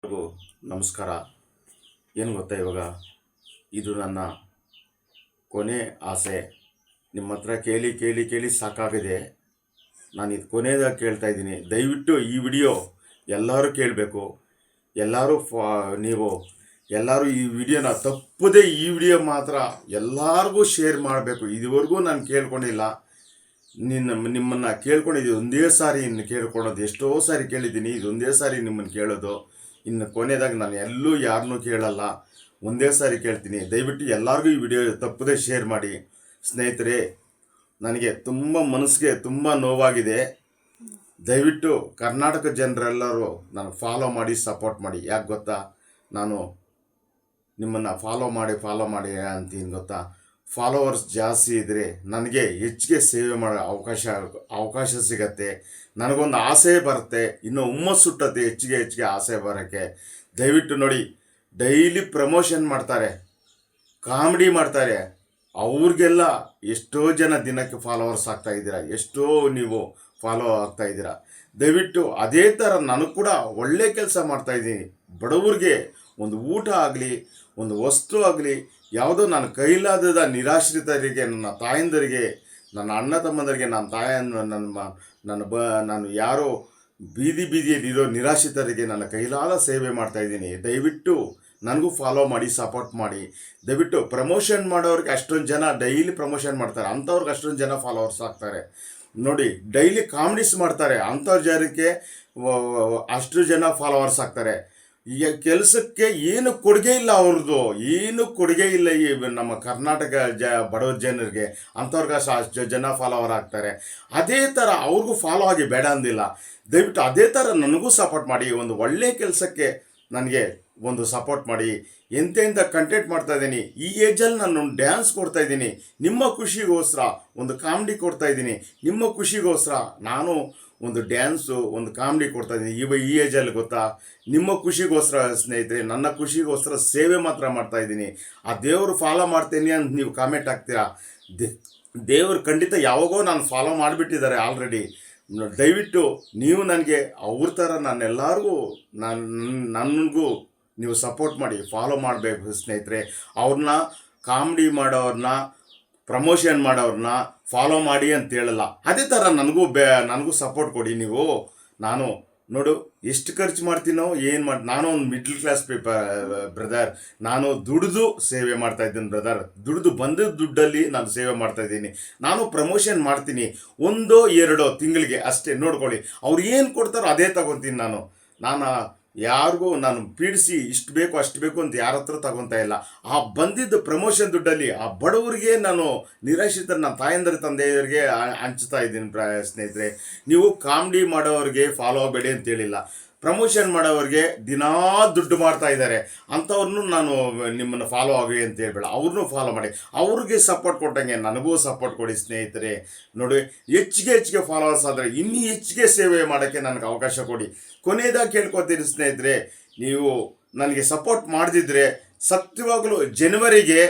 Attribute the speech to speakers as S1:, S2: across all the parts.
S1: ಎಲ್ಲರಿಗೂ ನಮಸ್ಕಾರ. ಏನು ಗೊತ್ತಾ, ಇವಾಗ ಇದು ನನ್ನ ಕೊನೆ ಆಸೆ. ನಿಮ್ಮ ಹತ್ರ ಕೇಳಿ ಕೇಳಿ ಕೇಳಿ ಸಾಕಾಗಿದೆ. ನಾನು ಇದು ಕೊನೆಯದಾಗಿ ಕೇಳ್ತಾ ಇದ್ದೀನಿ. ದಯವಿಟ್ಟು ಈ ವಿಡಿಯೋ ಎಲ್ಲರೂ ಕೇಳಬೇಕು. ಎಲ್ಲರೂ ಎಲ್ಲರೂ ಈ ವಿಡಿಯೋನ ತಪ್ಪದೇ ಈ ವಿಡಿಯೋ ಮಾತ್ರ ಎಲ್ಲರಿಗೂ ಶೇರ್ ಮಾಡಬೇಕು. ಇದುವರೆಗೂ ನಾನು ಕೇಳ್ಕೊಂಡಿಲ್ಲ. ನಿಮ್ಮನ್ನು ಕೇಳ್ಕೊಂಡಿದ್ದು ಒಂದೇ ಸಾರಿ, ಇನ್ನು ಕೇಳ್ಕೊಳೋದು ಎಷ್ಟೋ ಸಾರಿ ಕೇಳಿದ್ದೀನಿ. ಇದೊಂದೇ ಸಾರಿ ನಿಮ್ಮನ್ನು ಕೇಳೋದು. ಇನ್ನು ಕೊನೆಯದಾಗಿ ನಾನು ಎಲ್ಲೂ ಯಾರನ್ನೂ ಕೇಳಲ್ಲ, ಒಂದೇ ಸಾರಿ ಕೇಳ್ತೀನಿ. ದಯವಿಟ್ಟು ಎಲ್ಲರಿಗೂ ಈ ವಿಡಿಯೋ ತಪ್ಪದೇ ಶೇರ್ ಮಾಡಿ. ಸ್ನೇಹಿತರೆ, ನನಗೆ ತುಂಬ ಮನಸ್ಸಿಗೆ ತುಂಬ ನೋವಾಗಿದೆ. ದಯವಿಟ್ಟು ಕರ್ನಾಟಕ ಜನರೆಲ್ಲರೂ ನನಗೆ ಫಾಲೋ ಮಾಡಿ, ಸಪೋರ್ಟ್ ಮಾಡಿ. ಯಾಕೆ ಗೊತ್ತಾ, ನಾನು ನಿಮ್ಮನ್ನು ಫಾಲೋ ಮಾಡಿ ಅಂತೀನಿ ಗೊತ್ತಾ. ಫಾಲೋವರ್ಸ್ ಜಾಸ್ತಿ ಇದ್ದರೆ ನನಗೆ ಹೆಚ್ಚಿಗೆ ಸೇವೆ ಮಾಡೋ ಅವಕಾಶ ಸಿಗತ್ತೆ. ನನಗೊಂದು ಆಸೆ ಬರುತ್ತೆ, ಇನ್ನೂ ಹುಮ್ಮಸ್ಸುಟ್ಟತ್ತೆ ಹೆಚ್ಚಿಗೆ ಆಸೆ ಬರೋಕ್ಕೆ. ದಯವಿಟ್ಟು ನೋಡಿ, ಡೈಲಿ ಪ್ರಮೋಷನ್ ಮಾಡ್ತಾರೆ, ಕಾಮಿಡಿ ಮಾಡ್ತಾರೆ. ಅವ್ರಿಗೆಲ್ಲ ಎಷ್ಟೋ ಜನ ದಿನಕ್ಕೆ ಫಾಲೋವರ್ಸ್ ಆಗ್ತಾಯಿದ್ದೀರಾ, ಎಷ್ಟೋ ನೀವು ಫಾಲೋ ಆಗ್ತಾಯಿದ್ದೀರಾ. ದಯವಿಟ್ಟು ಅದೇ ಥರ ನನಗೆ ಕೂಡ ಒಳ್ಳೆ ಕೆಲಸ ಮಾಡ್ತಾಯಿದ್ದೀನಿ. ಬಡವ್ರಿಗೆ ಒಂದು ಊಟ ಆಗಲಿ, ಒಂದು ವಸ್ತು ಆಗಲಿ, ಯಾವುದೋ ನನ್ನ ಕೈಲಾದದ ನಿರಾಶ್ರಿತರಿಗೆ, ನನ್ನ ತಾಯಂದರಿಗೆ, ನನ್ನ ಅಣ್ಣ ತಮ್ಮಂದರಿಗೆ, ನಾನು ಯಾರೋ ಬೀದಿಯಲ್ಲಿರೋ ನಿರಾಶ್ರಿತರಿಗೆ ನನ್ನ ಕೈಲಾದ ಸೇವೆ ಮಾಡ್ತಾಯಿದ್ದೀನಿ. ದಯವಿಟ್ಟು ನನಗೂ ಫಾಲೋ ಮಾಡಿ, ಸಪೋರ್ಟ್ ಮಾಡಿ. ದಯವಿಟ್ಟು ಪ್ರಮೋಷನ್ ಮಾಡೋರಿಗೆ ಅಷ್ಟೊಂದು ಜನ ಡೈಲಿ ಪ್ರಮೋಷನ್ ಮಾಡ್ತಾರೆ, ಅಂಥವ್ರಿಗೆ ಅಷ್ಟೊಂದು ಜನ ಫಾಲೋವರ್ಸ್ ಆಗ್ತಾರೆ. ನೋಡಿ, ಡೈಲಿ ಕಾಮಿಡೀಸ್ ಮಾಡ್ತಾರೆ, ಅಂಥವ್ರ ಜನಕ್ಕೆ ಅಷ್ಟು ಜನ ಫಾಲೋವರ್ಸ್ ಆಗ್ತಾರೆ. ಈಗ ಕೆಲಸಕ್ಕೆ ಏನು ಕೊಡುಗೆ ಇಲ್ಲ, ಅವ್ರದ್ದು ಏನು ಕೊಡುಗೆ ಇಲ್ಲ ಈ ನಮ್ಮ ಕರ್ನಾಟಕ ಬಡವ ಜನರಿಗೆ. ಅಂಥವ್ರಿಗೆ ಅಷ್ಟು ಜನ ಫಾಲೋವರ್ ಆಗ್ತಾರೆ. ಅದೇ ಥರ ಅವ್ರಿಗೂ ಫಾಲೋ ಆಗಿ ಬೇಡ ಅಂದಿಲ್ಲ. ದಯವಿಟ್ಟು ಅದೇ ಥರ ನನಗೂ ಸಪೋರ್ಟ್ ಮಾಡಿ. ಒಂದು ಒಳ್ಳೆಯ ಕೆಲಸಕ್ಕೆ ನನಗೆ ಒಂದು ಸಪೋರ್ಟ್ ಮಾಡಿ. ಎಂತೆಂಥ ಕಂಟೆಂಟ್ ಮಾಡ್ತಾಯಿದ್ದೀನಿ. ಈ ಏಜಲ್ಲಿ ನಾನು ಡ್ಯಾನ್ಸ್ ಕೊಡ್ತಾಯಿದ್ದೀನಿ ನಿಮ್ಮ ಖುಷಿಗೋಸ್ಕರ, ಒಂದು ಕಾಮಿಡಿ ಕೊಡ್ತಾಯಿದ್ದೀನಿ ನಿಮ್ಮ ಖುಷಿಗೋಸ್ಕರ. ನಾನು ಒಂದು ಡ್ಯಾನ್ಸು, ಒಂದು ಕಾಮಿಡಿ ಕೊಡ್ತಾಯಿದ್ದೀನಿ ಈ ಏಜಲ್ಲಿ ಗೊತ್ತಾ. ನಿಮ್ಮ ಖುಷಿಗೋಸ್ಕರ ಸ್ನೇಹಿತರೆ, ನನ್ನ ಖುಷಿಗೋಸ್ಕರ ಸೇವೆ ಮಾತ್ರ ಮಾಡ್ತಾಯಿದ್ದೀನಿ. ಆ ದೇವರು ಫಾಲೋ ಮಾಡ್ತೀನಿ ಅಂತ ನೀವು ಕಾಮೆಂಟ್ ಹಾಕ್ತೀರಾ. ದೇವರು ಖಂಡಿತ ಯಾವಾಗೋ ನಾನು ಫಾಲೋ ಮಾಡಿಬಿಟ್ಟಿದ್ದಾರೆ ಆಲ್ರೆಡಿ. ದಯವಿಟ್ಟು ನೀವು ನನಗೆ ಅವ್ರ ಥರ ನಾನೆಲ್ಲರಿಗೂ ನನಗೂ ನೀವು ಸಪೋರ್ಟ್ ಮಾಡಿ, ಫಾಲೋ ಮಾಡಬೇಕು ಸ್ನೇಹಿತರೆ. ಅವ್ರನ್ನ ಕಾಮಿಡಿ ಮಾಡೋರನ್ನ, ಪ್ರಮೋಷನ್ ಮಾಡೋರನ್ನ ಫಾಲೋ ಮಾಡಿ ಅಂತ ಹೇಳಲ್ಲ. ಅದೇ ಥರ ನನಗೂ ಸಪೋರ್ಟ್ ಕೊಡಿ ನೀವು. ನಾನು ನೋಡು ಎಷ್ಟು ಖರ್ಚು ಮಾಡ್ತೀನೋ, ಏನು ನಾನು ಒಂದು ಮಿಡ್ಲ್ ಕ್ಲಾಸ್ ಬ್ರದರ್. ನಾನು ದುಡಿದು ಸೇವೆ ಮಾಡ್ತಾಯಿದ್ದೀನಿ ಬ್ರದರ್. ದುಡಿದು ಬಂದ ದುಡ್ಡಲ್ಲಿ ನಾನು ಸೇವೆ ಮಾಡ್ತಾಯಿದ್ದೀನಿ. ನಾನು ಪ್ರಮೋಷನ್ ಮಾಡ್ತೀನಿ 1-2 ತಿಂಗಳಿಗೆ ಅಷ್ಟೇ, ನೋಡ್ಕೊಳ್ಳಿ. ಅವ್ರು ಏನು ಕೊಡ್ತಾರೋ ಅದೇ ತಗೊತೀನಿ ನಾನು ಯಾರಿಗೂ ನಾನು ಪೀಡಿಸಿ ಇಷ್ಟು ಬೇಕು ಅಷ್ಟು ಬೇಕು ಅಂತ ಯಾರ ಹತ್ರ ತಗೊತಾ ಇಲ್ಲ. ಆ ಬಂದಿದ್ದು ಪ್ರಮೋಷನ್ ದುಡ್ಡಲ್ಲಿ ಆ ಬಡವರಿಗೆ, ನಾನು ನಿರಾಶ್ರಿತರ ನನ್ನ ತಾಯಂದ್ರ ತಂದೆಯವರಿಗೆ ಹಂಚ್ತಾ ಇದ್ದೀನಿ ಸ್ನೇಹಿತರೆ. ನೀವು ಕಾಮಿಡಿ ಮಾಡೋರಿಗೆ ಫಾಲೋ ಆಗಬೇಡಿ ಅಂತೇಳಿಲ್ಲ, ಪ್ರಮೋಷನ್ ಮಾಡೋರಿಗೆ ದಿನಾ ದುಡ್ಡು ಮಾಡ್ತಾ ಇದ್ದಾರೆ, ಅಂಥವ್ರನ್ನೂ ನಾನು ನಿಮ್ಮನ್ನು ಫಾಲೋ ಆಗಿ ಅಂತ ಹೇಳ್ಬೇಡ, ಅವ್ರನ್ನೂ ಫಾಲೋ ಮಾಡಿ. ಅವ್ರಿಗೆ ಸಪೋರ್ಟ್ ಕೊಟ್ಟಂಗೆ ನನಗೂ ಸಪೋರ್ಟ್ ಕೊಡಿ ಸ್ನೇಹಿತರೆ. ನೋಡಿ, ಹೆಚ್ಚಿಗೆ ಫಾಲೋವರ್ಸ್ ಆದರೆ ಇನ್ನೂ ಹೆಚ್ಚಿಗೆ ಸೇವೆ ಮಾಡೋಕ್ಕೆ ನನಗೆ ಅವಕಾಶ ಕೊಡಿ. ಕೊನೆಯದಾಗಿ ಕೇಳ್ಕೊತೀನಿ ಸ್ನೇಹಿತರೆ, ನೀವು ನನಗೆ ಸಪೋರ್ಟ್ ಮಾಡದಿದ್ದರೆ ಸತ್ಯವಾಗಲೂ ಜನವರಿಗೆ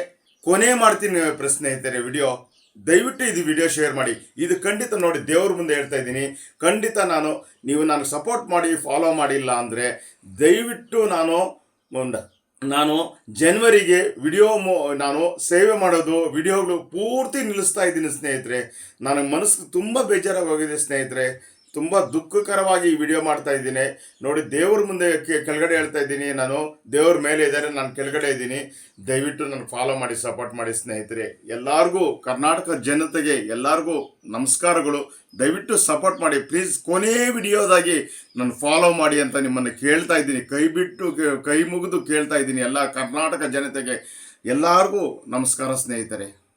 S1: ಕೊನೆ ಮಾಡ್ತೀನಿ ಸ್ನೇಹಿತರೆ ವಿಡಿಯೋ. ದಯವಿಟ್ಟು ಇದು ವಿಡಿಯೋ ಶೇರ್ ಮಾಡಿ. ಇದು ಖಂಡಿತ ನೋಡಿ, ದೇವ್ರ ಮುಂದೆ ಹೇಳ್ತಾ ಇದ್ದೀನಿ, ಖಂಡಿತ ನೀವು ನನಗೆ ಸಪೋರ್ಟ್ ಮಾಡಿ, ಫಾಲೋ ಮಾಡಿಲ್ಲ ಅಂದರೆ ದಯವಿಟ್ಟು ನಾನು ಜನವರಿಗೆ ನಾನು ಸೇವೆ ಮಾಡೋದು ವಿಡಿಯೋಗಳು ಪೂರ್ತಿ ನಿಲ್ಲಿಸ್ತಾ ಇದ್ದೀನಿ ಸ್ನೇಹಿತರೆ. ನನಗೆ ಮನಸ್ಸು ತುಂಬ ಬೇಜಾರಾಗೋಗಿದೆ ಸ್ನೇಹಿತರೆ. ತುಂಬ ದುಃಖಕರವಾಗಿ ಈ ವಿಡಿಯೋ ಮಾಡ್ತಾ ಇದ್ದೀನಿ. ನೋಡಿ, ದೇವ್ರ ಮುಂದೆ ಕೆಳಗಡೆ ಹೇಳ್ತಾ ಇದ್ದೀನಿ. ನಾನು ದೇವ್ರ ಮೇಲೆ ಇದ್ದಾರೆ, ನಾನು ಕೆಳಗಡೆ ಇದ್ದೀನಿ. ದಯವಿಟ್ಟು ನನಗೆ ಫಾಲೋ ಮಾಡಿ, ಸಪೋರ್ಟ್ ಮಾಡಿ ಸ್ನೇಹಿತರೆ. ಎಲ್ಲರಿಗೂ, ಕರ್ನಾಟಕ ಜನತೆಗೆ ಎಲ್ಲರಿಗೂ ನಮಸ್ಕಾರಗಳು. ದಯವಿಟ್ಟು ಸಪೋರ್ಟ್ ಮಾಡಿ ಪ್ಲೀಸ್. ಕೊನೆ ವಿಡಿಯೋದಾಗಿ ನಾನು ಫಾಲೋ ಮಾಡಿ ಅಂತ ನಿಮ್ಮನ್ನು ಕೇಳ್ತಾ ಇದ್ದೀನಿ. ಕೈ ಮುಗಿದು ಕೇಳ್ತಾ ಇದ್ದೀನಿ ಎಲ್ಲ ಕರ್ನಾಟಕ ಜನತೆಗೆ. ಎಲ್ಲರಿಗೂ ನಮಸ್ಕಾರ ಸ್ನೇಹಿತರೆ.